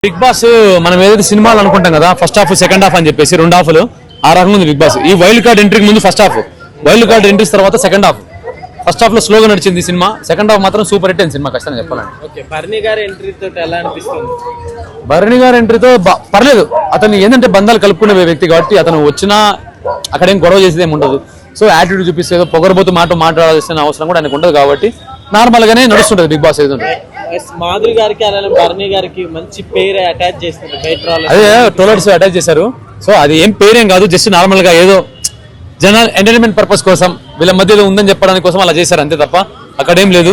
Big boss మనం ఏదైతే సినిమాలు అనుకుంటాం కదా, ఫస్ట్ హాఫ్ సెకండ్ హాఫ్ అని చెప్పేసి రెండు హాఫ్లు ఆ రకంగా ఉంది బిగ్ బాస్. ఈ వైల్డ్ కార్డ్ ఎంట్రీకి ముందు first half, wild card entries తర్వాత సెకండ్ హాఫ్. ఫస్ట్ హాఫ్ లో స్లోగా నడిచింది సినిమా, సెకండ్ హాఫ్ మాత్రం సూపర్ హిట్ అయింది సినిమా ఖచ్చితంగా చెప్పాలంటే. భరణి గారి ఎంట్రీతో ఎలా అనిపిస్తుంది? భరణి గారి ఎంట్రీతో పర్లేదు. అతను ఏంటంటే బంధాలు కలుపుకునే వ్యక్తి కాబట్టి అతను వచ్చినా అక్కడేం గొడవ చేసేది ఏమి ఉండదు. సో యాటిట్యూడ్ చూపిస్తే ఏదో పొగరబోతు మాట్లాడాల్సిన అవసరం కూడా ఆయనకు ఉండదు కాబట్టి నార్మల్ గానే నడుస్తుంటది బిగ్ బాస్ ఏదో. మాధురి గారికి అలానే భరణి గారికి మంచి పేరు అటాచ్ చేస్తుంది, అదే ట్రోలర్స్ అటాచ్ చేశారు. సో అది ఏం పేరేం కాదు, జస్ట్ నార్మల్ గా ఏదో జనరల్ ఎంటర్టైన్మెంట్ పర్పస్ కోసం వీళ్ళ మధ్యలో ఉందని చెప్పడానికి కోసం అలా చేశారు అంతే తప్ప అక్కడేం లేదు.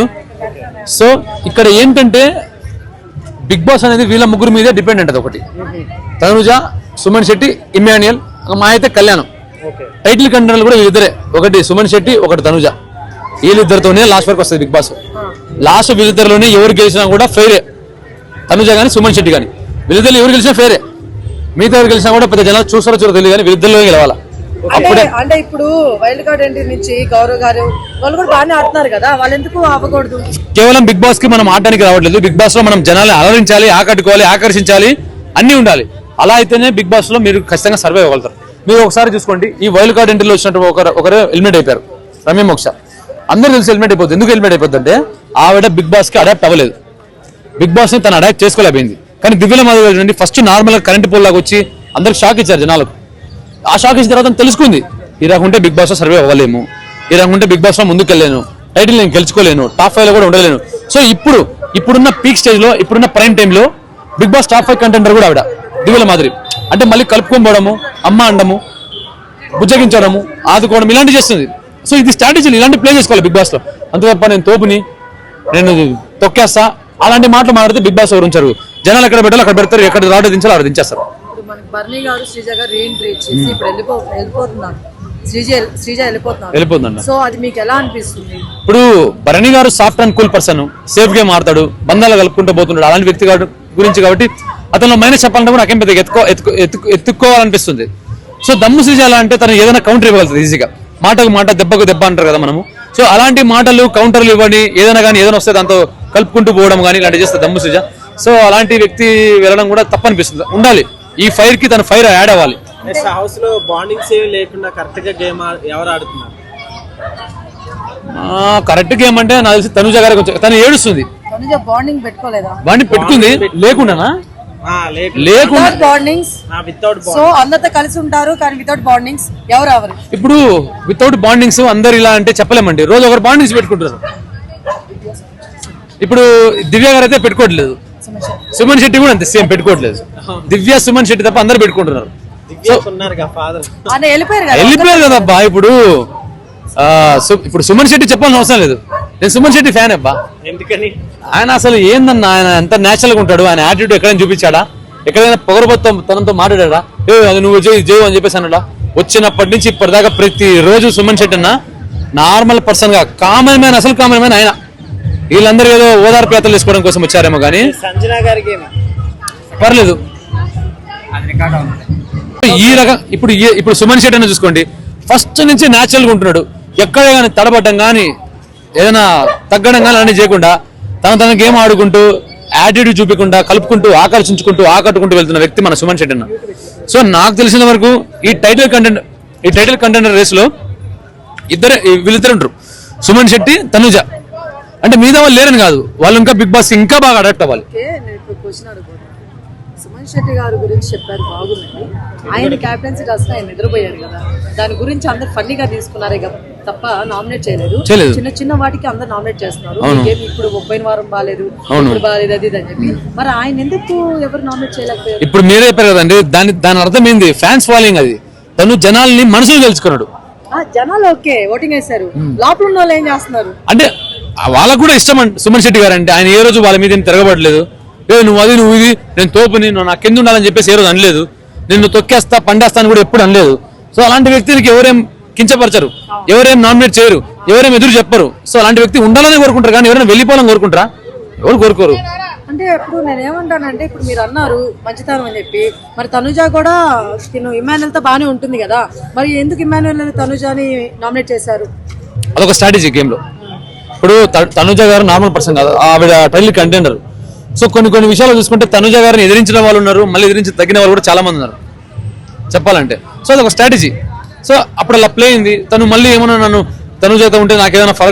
సో ఇక్కడ ఏంటంటే బిగ్ బాస్ అనేది వీళ్ళ ముగ్గురు మీదే డిపెండ్ అంటది. ఒకటి తనుజ, సుమన్ శెట్టి, ఇమ్మాన్యుయల్, మా అయితే కళ్యాణం. టైటిల్ కంటెండర్లు కూడా వీళ్ళిద్దరే, ఒకటి సుమన్ శెట్టి, ఒకటి తనుజ. వీళ్ళిద్దరితోనే లాస్ట్ వరకు వస్తుంది బిగ్ బాస్. లాస్ట్ వీళ్ళిద్దరిలోనే ఎవరు గెలిచినా కూడా ఫెయిరే, తనుజ కానీ సుమన్ శెట్టి కానీ. వీళ్ళిద్దరు ఎవరు గెలిచినా ఫెయిరే, మిగతా ఎవరు గెలిచినా కూడా పెద్ద జనాలు చూస్తారో తెలియదు కానీ వీళ్ళిద్దరిలో గెలవాలా. అంటే ఇప్పుడు వైల్డ్ కార్డ్ ఎంట్రీ నుంచి గౌరవ్ గారు వాళ్ళు కూడా బాగానే ఆడుతున్నారు కదా, వాళ్ళు ఎందుకు ఆపకూడదు? కేవలం బిగ్ బాస్ కి మనం ఆడడానికి రావట్లేదు. బిగ్ బాస్ లో మనం జనాలు అలరించాలి, ఆకట్టుకోవాలి, ఆకర్షించాలి, అన్ని ఉండాలి. అలా అయితేనే బిగ్ బాస్ లో మీరు ఖచ్చితంగా సర్వే అవ్వగలుగుతారు. మీరు ఒకసారి చూసుకోండి, ఈ వైల్డ్ కార్డ్ ఎంట్రీలో వచ్చినట్టు ఒకరు ఎలిమినేట్ అయిపోయారు, రమ్య మోక్ష. అందరూ తెలిసి ఎలిమినేట్ అయిపోతుంది. ఎందుకు ఎలిమినేట్ అయిపోతుంది అంటే ఆవిడ బిగ్ బాస్ కి అడాప్ట్ అవ్వలేదు, బిగ్ బాస్ ని తను అడాప్ట్ చేసుకోలేకపోయింది. కానీ దివ్యల మాధవి ఫస్ట్ నార్మల్ గా కరెంట్ పోల్ లాగా వచ్చి అందరికి షాక్ ఇచ్చారు జనాలకు. ఆ షాక్ ఇచ్చిన తర్వాత తెలుసుకుంది, ఈ రకంటే బిగ్ బాస్ లో సర్వే అవ్వలేము, ఈ రకంటే బిగ్ బాస్ లో ముందుకెళ్ళలేను, టైటిల్ నేను గెలుచుకోలేను, టాప్ 5 లో కూడా ఉండలేను. సో ఇప్పుడున్న పీక్ స్టేజ్ లో, ఇప్పుడున్న ప్రైమ్ టైమ్ లో బిగ్ బాస్ టాప్ 5 కంటెండర్ కూడా ఆవిడ దివ్యల మాదిరి. అంటే మళ్ళీ కలుపుకొని పోవడము, అమ్మ అండము, బుజ్జగించడము, ఆదుకోవడం, ఇలాంటి చేస్తుంది. సో ఇది స్ట్రాటజీలు ఇలాంటి ప్లే చేసుకోవాలి బిగ్ బాస్ లో. అంతే తప్ప నేను తోపుని, నేను తొక్కేస్తా అలాంటి మాటలు మాట్లాడితే బిగ్ బాస్ ఎవరు ఉంచారు. జనాలు ఎక్కడ పెట్టాలో అక్కడ పెడతారు, ఎక్కడ రాడు దించాలో అక్కడ దించేస్తారు. భరణి గారు శ్రీజ గారు రీఎంట్రీ ఇచ్చేసి ఇప్పుడు వెళ్ళిపోతున్నారు, శ్రీజ వెళ్ళిపోతున్నారు. సో అది మీకు ఎలా అనిపిస్తుంది? ఇప్పుడు Bharani garu soft and cool person, safe game ఆడతాడు, బంధాలు కలుపుకుంటూ పోతున్నాడు, అలాంటి వ్యక్తి గురించి కాబట్టి అతను మైనస్ చెప్పాలంటే కూడా నాకేం పెద్ద ఎత్తుక్కోవాలనిపిస్తుంది. సో దమ్ము శ్రీజ ఎలా అంటే తను ఏదైనా కౌంటర్ ఇవ్వగలుగుతుంది ఈజీగా, మాటకు మాట, దెబ్బకు దెబ్బ అంటారు కదా మనము. సో అలాంటి మాటలు, కౌంటర్లు ఇవ్వని, ఏదైనా కానీ ఏదైనా వస్తే దాంతో కలుపుకుంటూ పోవడం కానీ ఇలాంటి చేస్తే దమ్ము శ్రీజ. సో అలాంటి వ్యక్తి వెళ్ళడం కూడా తప్పనిపిస్తుంది. ఉండాలి, ఈ ఫైర్ కి తన ఫైర్ యాడ్ అవ్వాలి. హౌస్ లో బాండింగ్స్ ఏమి లేకుండా కరెక్ట్ గా గేమ్ ఎవరు ఆడుతున్నారు? కరెక్ట్ గేమ్ అంటే నాకు తెలిసి తనుజ గారు కొంచెం, తను ఏడుస్తుంది. బాండింగ్ పెట్టుకోలేదా? బాండింగ్ పెట్టుకుంది, లేకుండానా? సో అందరితో కలిసి ఉంటారు కానీ వితౌట్ బాండింగ్స్ ఎవరు? ఇప్పుడు వితౌట్ బాండింగ్స్ అందరు ఇలా అంటే చెప్పలేమండి. రోజు ఒకరు బాండింగ్స్ పెట్టుకుంటారు. ఇప్పుడు దివ్య గారు అయితే పెట్టుకోవట్లేదు, సుమన్ శెట్టి కూడా అంతే సేమ్ పెట్టుకోవట్లేదు. దివ్య, సుమన్ శెట్టి తప్ప అందరు పెట్టుకుంటున్నారు. వెళ్ళిపోయారు కదబ్బా. ఇప్పుడు సుమన్ శెట్టి చెప్పాల్సిన అవసరం లేదు, నేను సుమన్ శెట్టి ఫ్యాన్ అబ్బా. ఎందుకని? ఆయన అసలు ఏందన్నా, ఆయన ఎంత నేచురల్ గా ఉంటాడు. ఆయన యాటిట్యూడ్ ఎక్కడైనా చూపించాడా? ఎక్కడైనా పొగరబోత్తం తనంతో మాట్లాడా? అది నువ్వు జేవు అని చెప్పేసి అన్నాడా? వచ్చినప్పటి నుంచి ఇప్పటిదాకా ప్రతి రోజు సుమన్ శెట్టి అన్న నార్మల్ పర్సన్ గా, కామన్ మ్యాన్, అసలు కామన్ మ్యాన్ ఆయన. వీళ్ళందరూ ఏదో ఓదార్పు యాత్రలు తీసుకోవడం కోసం వచ్చారేమో కానీ సంజన గారికి పర్లేదు. ఈ రకం ఇప్పుడు సుమన్ శెట్టి అన్న చూసుకోండి, ఫస్ట్ నుంచి న్యాచురల్ గా ఉంటున్నాడు. ఎక్కడ కానీ తడబడ్డం కానీ, ఏదైనా తగ్గడం కానీ అన్నీ చేయకుండా తన గేమ్ ఆడుకుంటూ, యాటిట్యూడ్ చూపించకుండా, కలుపుకుంటూ, ఆకట్టుకుంటూ వెళ్తున్న వ్యక్తి మన సుమన్ శెట్టి అన్న. సో నాకు తెలిసిన వరకు ఈ టైటిల్ కంటెండర్ రేస్ లో వీళ్ళిద్దరు ఉంటారు, సుమన్ శెట్టి, తనుజ. అంటే మిగతా వాళ్ళు లేరని కాదు, వాళ్ళు ఇంకా బిగ్ బాస్ ఇంకా బాగా అడాప్ట్ అవ్వాలి. సుమన్ శెట్టి గారి గురించి చెప్పారు, బాగుందండి. ఆయన క్యాప్టెన్సీ కాస్త ఆయన నిద్రపోయారు కదా, దాని గురించి అందరు ఫన్నీగా తీసుకున్నారే తప్ప నామినేట్ చేయలేదు. చిన్న చిన్న వాటికి అందరు నామినేట్ చేస్తున్నారు. ఇప్పుడు 30 వారం బాగాలేదు, ఇప్పుడు బాగాలేదు, అది అని చెప్పి. మరి ఆయన ఎందుకు ఎవరు నామినేట్ చేయలేకపోయారు? ఇప్పుడు మీరే చెప్పారు కదండి, దాని అర్థం ఏంది? Fans following. అది తను జనాల్ని మనసులో తెలుసుకున్నాడు. జనాలు ఓకే ఓటింగ్ వేశారు, లోపల ఉన్న వాళ్ళు ఏం చేస్తున్నారు అంటే వాళ్ళకు కూడా ఇష్టం సుమన్ శెట్టి గారు అంటే. ఆయన ఏ రోజు వాళ్ళ మీద తిరగబడలేదు. నువ్వు అది, నువ్వు ఇది, నేను తోపుని, నువ్వు నాకు కింద ఉండాలని చెప్పేసి ఏ రోజు అనలేదు. నిన్ను తొక్కేస్తా, పండేస్తా అని కూడా ఎప్పుడు అనలేదు. సో అలాంటి వ్యక్తికి ఎవరేం కించపరచరు, ఎవరేం నామినేట్ చేయరు, ఎవరేం ఎదురు చెప్పరు. సో అలాంటి వ్యక్తి ఉండాలని కోరుకుంటారు కానీ ఎవరైనా వెళ్ళిపోవాలని కోరుకుంటారా? ఎవరు కోరుకోరు. అంటే ఇప్పుడు నేనేమంటానంటే, ఇప్పుడు మీరు అన్నారు మంచితనం అని చెప్పి, మరి తనుజ కూడా ఇమ్మాన్యుయల్ తో బాగానే ఉంటుంది కదా, మరి ఎందుకు ఇమ్మాన్యుయల్ అని తనుజని నామినేట్ చేశారు? అదొక స్ట్రాటజీ గేమ్ లో. ఇప్పుడు తనుజ గారు నార్మల్ పర్సన్ కాదు, ఆవిడ టైటిల్ కంటెండర్. సో కొన్ని విషయాలు చూసుకుంటే తనుజ గారిని ఎదిరించిన వాళ్ళు ఉన్నారు, మళ్ళీ ఎదిరించి తగ్గిన వాళ్ళు కూడా చాలా మంది ఉన్నారు చెప్పాలంటే. సో అదొక స్ట్రాటజీ. సో అప్పుడు అలా ప్లే అయింది. తను మళ్ళీ ఏమన్నా నన్ను తనుజతో ఉంటే నాకేమైనా ఫరక్